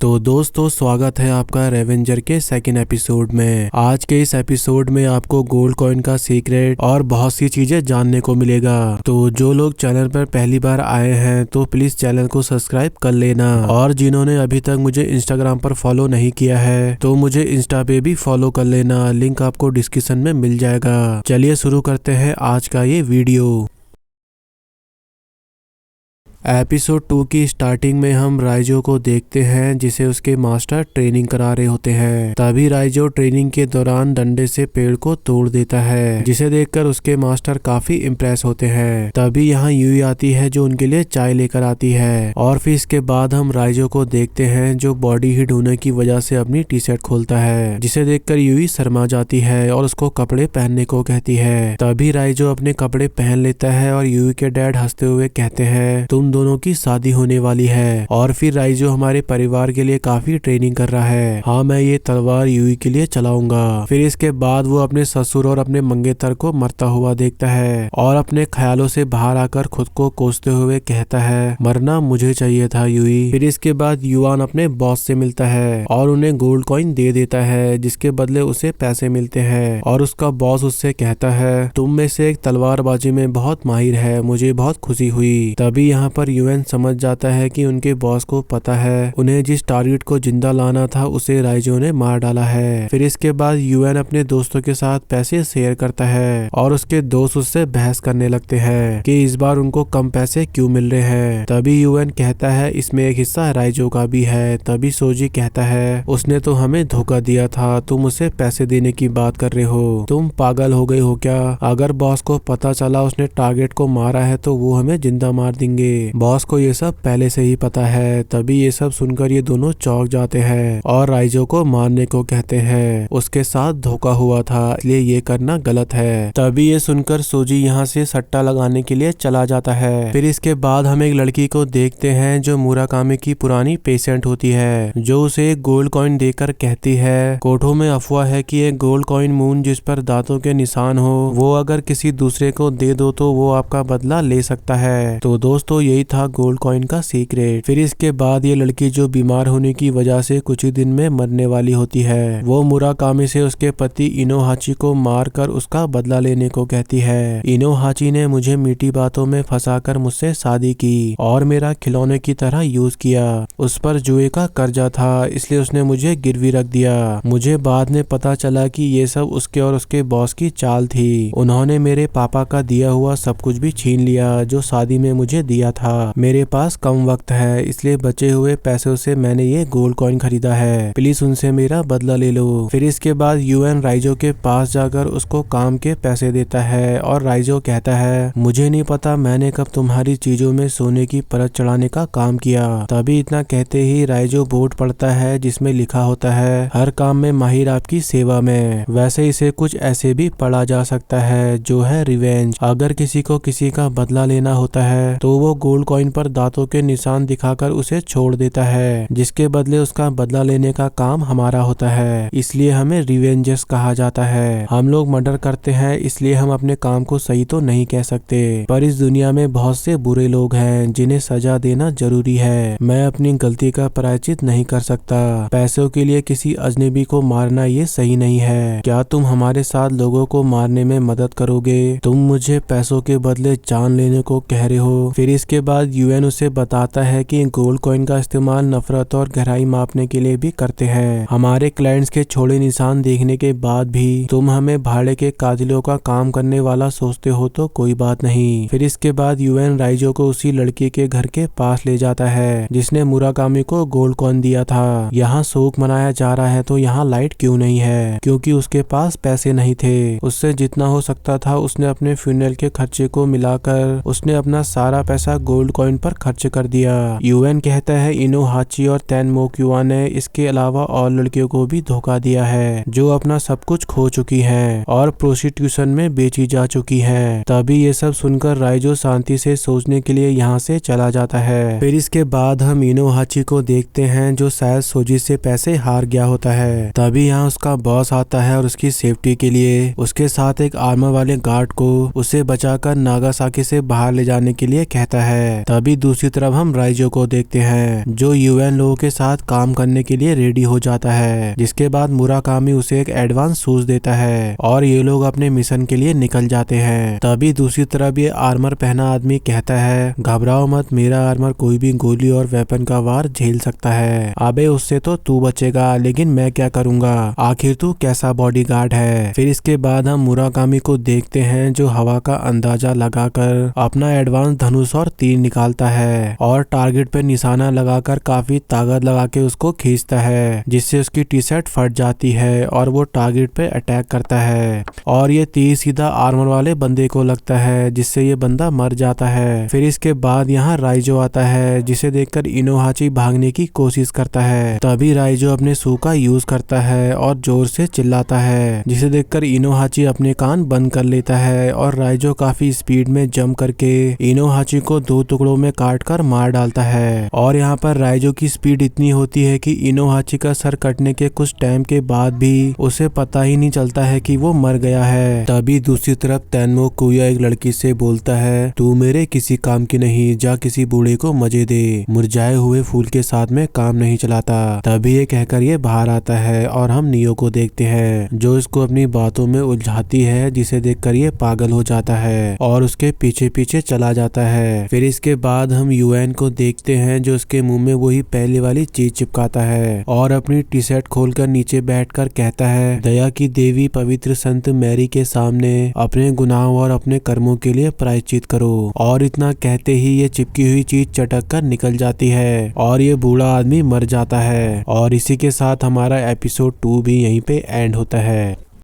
तो दोस्तों स्वागत है आपका रेवेंजर के सेकंड एपिसोड में। आज के इस एपिसोड में आपको गोल्ड कॉइन का सीक्रेट और बहुत सी चीजें जानने को मिलेगा। तो जो लोग चैनल पर पहली बार आए हैं तो प्लीज चैनल को सब्सक्राइब कर लेना, और जिन्होंने अभी तक मुझे इंस्टाग्राम पर फॉलो नहीं किया है तो मुझे इंस्टा पे भी फॉलो कर लेना, लिंक आपको डिस्क्रिप्शन में मिल जाएगा। चलिए शुरू करते हैं आज का ये वीडियो। एपिसोड 2 की स्टार्टिंग में हम राइजो को देखते हैं जिसे उसके मास्टर ट्रेनिंग करा रहे होते हैं। तभी राइजो ट्रेनिंग के दौरान डंडे से पेड़ को तोड़ देता है, जिसे देखकर उसके मास्टर काफी इम्प्रेस होते हैं। तभी यहाँ यूई आती है जो उनके लिए चाय लेकर आती है, और फिर इसके बाद हम राइजो को देखते हैं जो बॉडी हीट होने की वजह से अपनी टी शर्ट खोलता है, जिसे देखकर यूई शर्मा जाती है और उसको कपड़े पहनने को कहती है। तभी राइजो अपने कपड़े पहन लेता है और यूई के डैड हंसते हुए कहते हैं तुम दोनों की शादी होने वाली है। और फिर राइजो हमारे परिवार के लिए काफी ट्रेनिंग कर रहा है। हाँ, मैं ये तलवार यूई के लिए चलाऊंगा। फिर इसके बाद वो अपने ससुर और अपने मंगेतर को मरता हुआ देखता है और अपने ख्यालों से बाहर आकर खुद को कोसते हुए कहता है मरना मुझे चाहिए था यूई। फिर इसके बाद युआन अपने बॉस से मिलता है और उन्हें गोल्ड कॉइन दे देता है, जिसके बदले उसे पैसे मिलते हैं। और उसका बॉस उससे कहता है तुम में से एक तलवारबाजी में बहुत माहिर है, मुझे बहुत खुशी हुई। तभी यहाँ पर यूएन समझ जाता है कि उनके बॉस को पता है उन्हें जिस टारगेट को जिंदा लाना था उसे राइजो ने मार डाला है। फिर इसके बाद यूएन अपने दोस्तों के साथ पैसे शेयर करता है और उसके दोस्त उससे बहस करने लगते हैं कि इस बार उनको कम पैसे क्यों मिल रहे हैं। तभी यूएन कहता है इसमें एक हिस्सा राइजो का भी है। तभी सोजी कहता है उसने तो हमें धोखा दिया था, तुम उसे पैसे देने की बात कर रहे हो, तुम पागल हो गए हो क्या? अगर बॉस को पता चला उसने टारगेट को मारा है तो वो हमें जिंदा मार देंगे। बॉस को ये सब पहले से ही पता है। तभी ये सब सुनकर ये दोनों चौंक जाते हैं और राइजो को मारने को कहते हैं। उसके साथ धोखा हुआ था इसलिए ये करना गलत है। तभी ये सुनकर सोजी यहाँ से सट्टा लगाने के लिए चला जाता है। फिर इसके बाद हम एक लड़की को देखते हैं जो मुराकामी की पुरानी पेशेंट होती है, जो उसे एक गोल्ड कॉइन देकर कहती है कोठो में अफवाह है कि एक गोल्ड कॉइन मून जिस पर दांतों के निशान हो वो अगर किसी दूसरे को दे दो तो वो आपका बदला ले सकता है। तो दोस्तों यही था गोल्ड कॉइन का सीक्रेट। फिर इसके बाद ये लड़की जो बीमार होने की वजह से कुछ ही दिन में मरने वाली होती है, वो मुराकामी से उसके पति इनोहाची को मारकर उसका बदला लेने को कहती है। इनोहाची ने मुझे मीठी बातों में फंसाकर मुझसे शादी की और मेरा खिलौने की तरह यूज किया। उस पर जुए का कर्जा था इसलिए उसने मुझे गिरवी रख दिया। मुझे बाद में पता चला कि ये सब उसके और उसके बॉस की चाल थी। उन्होंने मेरे पापा का दिया हुआ सब कुछ भी छीन लिया जो शादी में मुझे दिया था। मेरे पास कम वक्त है इसलिए बचे हुए पैसों से मैंने ये गोल्ड कॉइन खरीदा है, प्लीज उनसे मेरा बदला ले लो। फिर इसके बाद यूएन राइजो के पास जाकर उसको काम के पैसे देता है और राइजो कहता है मुझे नहीं पता मैंने कब तुम्हारी चीजों में सोने की परत चढ़ाने का काम किया। तभी इतना कहते ही राइजो बोर्ड पढ़ता है जिसमें लिखा होता है हर काम में माहिर आपकी सेवा में। वैसे इसे कुछ ऐसे भी पढ़ा जा सकता है जो है रिवेंज। अगर किसी को किसी का बदला लेना होता है तो वो गोल्ड कॉइन पर दांतों के निशान दिखाकर उसे छोड़ देता है, जिसके बदले उसका बदला लेने का काम हमारा होता है। इसलिए हमें रिवेंजर्स कहा जाता है। हम लोग मर्डर करते हैं इसलिए हम अपने काम को सही तो नहीं कह सकते, पर इस दुनिया में बहुत से बुरे लोग हैं जिन्हें सजा देना जरूरी है। मैं अपनी गलती का प्रायश्चित नहीं कर सकता। पैसों के लिए किसी अजनबी को मारना ये सही नहीं है। क्या तुम हमारे साथ लोगों को मारने में मदद करोगे? तुम मुझे पैसों के बदले जान लेने को कह रहे हो। फिर इसके बाद यूएन उसे बताता है कि गोल्ड कॉइन का इस्तेमाल नफरत और गहराई मापने के लिए भी करते हैं। हमारे क्लाइंट्स के छोड़े निशान देखने के बाद भी तुम हमें भाड़े के कातिलों का काम करने वाला सोचते हो तो कोई बात नहीं। फिर इसके बाद यूएन राइजो को उसी लड़की के घर के पास ले जाता है जिसने मुराकामी को गोल्ड कॉइन दिया था। यहाँ शोक मनाया जा रहा है तो यहाँ लाइट क्यों नहीं है? क्योंकि उसके पास पैसे नहीं थे। उससे जितना हो सकता था उसने अपने फ्यूनरल के खर्चे को मिलाकर उसने अपना सारा पैसा गोल्ड कॉइन पर खर्च कर दिया। यूएन कहता है इनोहाची और तेनमोक्युआ ने इसके अलावा और लड़कियों को भी धोखा दिया है जो अपना सब कुछ खो चुकी हैं और प्रोस्टिट्यूशन में बेची जा चुकी हैं। तभी ये सब सुनकर राइजो शांति से सोचने के लिए यहाँ से चला जाता है। फिर इसके बाद हम इनोहाची को देखते हैं जो शायद सोजी से पैसे हार गया होता है। तभी यहाँ उसका बॉस आता है और उसकी सेफ्टी के लिए उसके साथ एक आर्मर वाले गार्ड को उसे बचाकर नागासाकी से बाहर ले जाने के लिए कहता है। है। तभी दूसरी तरफ हम राइजो को देखते हैं जो यूएन लोगों के साथ काम करने के लिए रेडी हो जाता है, जिसके बाद मुराकामी उसे एक एडवांस शूज देता है और ये लोग अपने मिशन के लिए निकल जाते हैं। तभी दूसरी तरफ ये आर्मर पहना आदमी कहता है, घबराओ मत, मेरा आर्मर कोई भी गोली और वेपन का वार झेल सकता है। अबे उससे तो तू बचेगा, लेकिन मैं क्या करूंगा, आखिर तू कैसा बॉडीगार्ड है। फिर इसके बाद हम मुराकामी को देखते हैं जो हवा का अंदाजा लगाकर अपना एडवांस धनुष और तीर निकालता है और टारगेट पे निशाना लगाकर काफी ताकत लगा के उसको खींचता है, जिससे उसकी टी शर्ट फट जाती है और वो टारगेट पे अटैक करता है और ये तीर सीधा आर्मर वाले बंदे को लगता है, जिससे ये बंदा मर जाता है। फिर इसके बाद यहाँ राइजो आता है जिसे देखकर इनोहाची भागने की कोशिश करता है। तभी राइजो अपने सू का यूज करता है और जोर से चिल्लाता है, जिसे देखकर इनोहाची अपने कान बंद कर लेता है और राइजो काफी स्पीड में जंप करके इनोहाची को 2 टुकड़ों में काट कर मार डालता है। और यहाँ पर राइजो की स्पीड इतनी होती है कि इनोहाची का सर कटने के कुछ टाइम के बाद भी उसे पता ही नहीं चलता है कि वो मर गया है। तभी दूसरी तरफ तेनमो कुया एक लड़की से बोलता है, तू मेरे किसी काम की नहीं, जा किसी बूढ़े को मजे दे, मुरझाए हुए फूल के साथ में काम नहीं चलाता। तभी ये कहकर ये बाहर आता है और हम नियो को देखते हैं जो इसको अपनी बातों में उलझाती है, जिसे देखकर ये पागल हो जाता है और उसके पीछे पीछे चला जाता है। फिर इसके बाद हम यूएन को देखते हैं जो उसके मुंह में वही पहले वाली चीज चिपकाता है और अपनी टी शर्ट खोलकर नीचे बैठकर कहता है, दया की देवी पवित्र संत मैरी के सामने अपने गुनाहों और अपने कर्मों के लिए प्रायश्चित करो। और इतना कहते ही ये चिपकी हुई चीज चटक कर निकल जाती है और ये बूढ़ा आदमी मर जाता है। और इसी के साथ हमारा एपिसोड 2 भी यहीं पे एंड होता है।